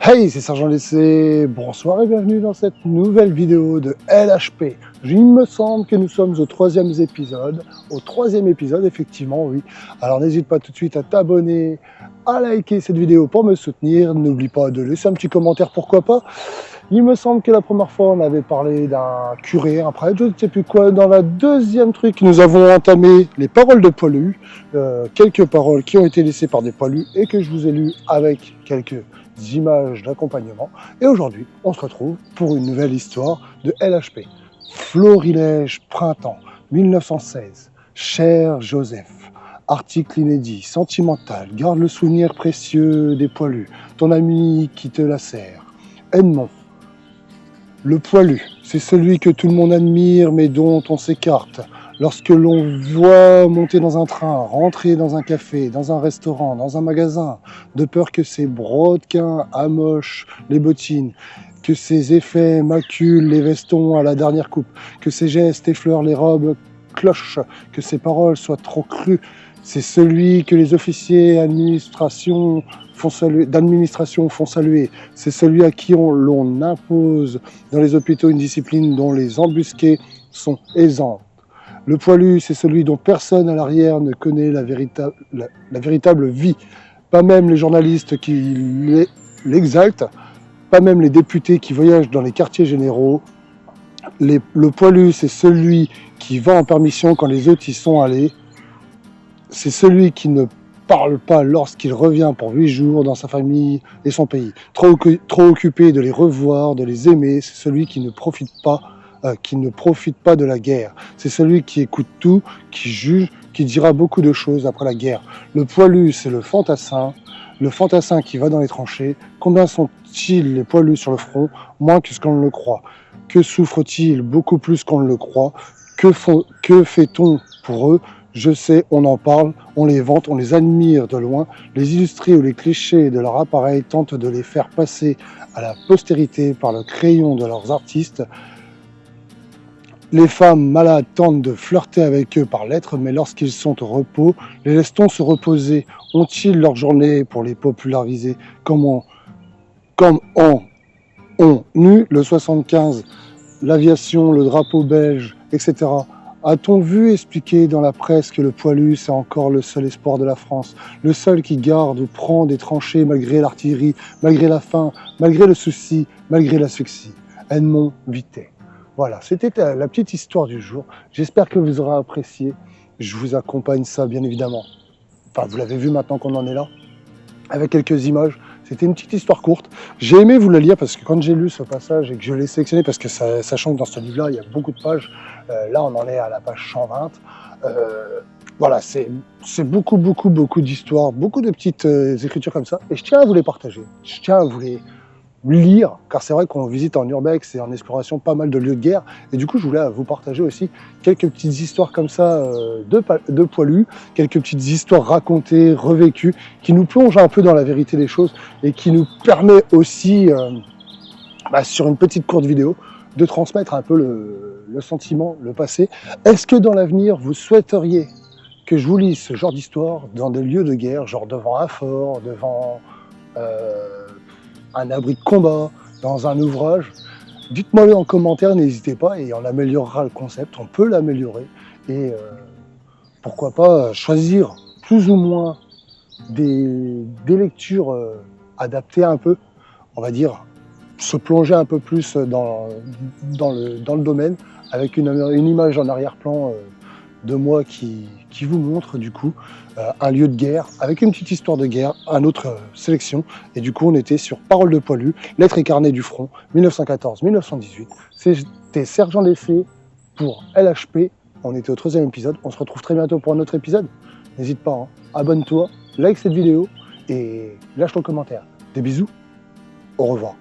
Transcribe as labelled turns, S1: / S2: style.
S1: Hey, c'est Sergent Lessé, bonsoir et bienvenue dans cette nouvelle vidéo de LHP. Il me semble que nous sommes au troisième épisode, effectivement, oui. Alors n'hésite pas tout de suite à t'abonner, à liker cette vidéo pour me soutenir. N'oublie pas de laisser un petit commentaire, pourquoi pas. Il me semble que la première fois, on avait parlé d'un curé, un prêtre, je ne sais plus quoi. Dans la deuxième truc, nous avons entamé les paroles de poilus, quelques paroles qui ont été laissées par des poilus et que je vous ai lues avec quelques images d'accompagnement. Et aujourd'hui, on se retrouve pour une nouvelle histoire de LHP. Florilège, printemps, 1916. Cher Joseph, article inédit, sentimental, garde le souvenir précieux des poilus, ton ami qui te lacère. Edmond. Le poilu, c'est celui que tout le monde admire mais dont on s'écarte. Lorsque l'on voit monter dans un train, rentrer dans un café, dans un restaurant, dans un magasin, de peur que ses brodequins amochent les bottines, que ses effets maculent les vestons à la dernière coupe, que ses gestes effleurent les robes cloches, que ses paroles soient trop crues. C'est celui que les officiers d'administration font saluer. C'est celui à qui l'on impose dans les hôpitaux une discipline dont les embusquées sont aisantes. Le poilu, c'est celui dont personne à l'arrière ne connaît la véritable vie. Pas même les journalistes qui l'exaltent, pas même les députés qui voyagent dans les quartiers généraux. Le poilu, c'est celui qui va en permission quand les autres y sont allés. C'est celui qui ne parle pas lorsqu'il revient pour 8 jours dans sa famille et son pays. Trop occupé de les revoir, de les aimer, c'est celui qui ne profite pas de la guerre. C'est celui qui écoute tout, qui juge, qui dira beaucoup de choses après la guerre. Le poilu, c'est le fantassin qui va dans les tranchées. Combien sont-ils les poilus sur le front? Moins que ce qu'on ne le croit. Que souffrent-ils? Beaucoup plus qu'on ne le croit. Que fait-on pour eux? Je sais, on en parle, on les vante, on les admire de loin. Les illustrés ou les clichés de leur appareil tentent de les faire passer à la postérité par le crayon de leurs artistes. Les femmes malades tentent de flirter avec eux par lettres, mais lorsqu'ils sont au repos, les laisse-t-on se reposer? Ont-ils leur journée pour les populariser? Comme on eu le 75, l'aviation, le drapeau belge, etc. A-t-on vu expliquer dans la presse que le poilu, c'est encore le seul espoir de la France, le seul qui garde ou prend des tranchées malgré l'artillerie, malgré la faim, malgré le souci, malgré l'asphyxie? Edmond Vitet. Voilà, c'était la petite histoire du jour. J'espère que vous aurez apprécié. Je vous accompagne ça, bien évidemment. Enfin, vous l'avez vu maintenant qu'on en est là, avec quelques images. C'était une petite histoire courte. J'ai aimé vous la lire parce que quand j'ai lu ce passage et que je l'ai sélectionné, parce que sachant que dans ce livre-là, il y a beaucoup de pages, là on en est à la page 120. Voilà, c'est beaucoup d'histoires, beaucoup de petites écritures comme ça. Et je tiens à vous les partager. Je tiens à vous les lire, car c'est vrai qu'on visite en urbex et en exploration pas mal de lieux de guerre, et du coup je voulais vous partager aussi quelques petites histoires comme ça de poilus, quelques petites histoires racontées, revécues, qui nous plongent un peu dans la vérité des choses et qui nous permet aussi, sur une petite courte vidéo, de transmettre un peu le sentiment, le passé. Est-ce que dans l'avenir vous souhaiteriez que je vous lise ce genre d'histoire dans des lieux de guerre, genre devant un fort, devant un abri de combat, dans un ouvrage? Dites-moi-le en commentaire, n'hésitez pas, et on améliorera le concept, on peut l'améliorer, et pourquoi pas choisir plus ou moins des lectures adaptées un peu, on va dire, se plonger un peu plus dans le domaine, avec une image en arrière-plan de moi qui vous montre du coup un lieu de guerre avec une petite histoire de guerre, une autre sélection, et du coup on était sur Paroles de poilu, lettres et carnets du front, 1914-1918. C'était Sergent Lessé pour LHP, on était au troisième épisode, on se retrouve très bientôt pour un autre épisode. N'hésite pas, hein. Abonne-toi, like cette vidéo et lâche ton commentaire. Des bisous, au revoir.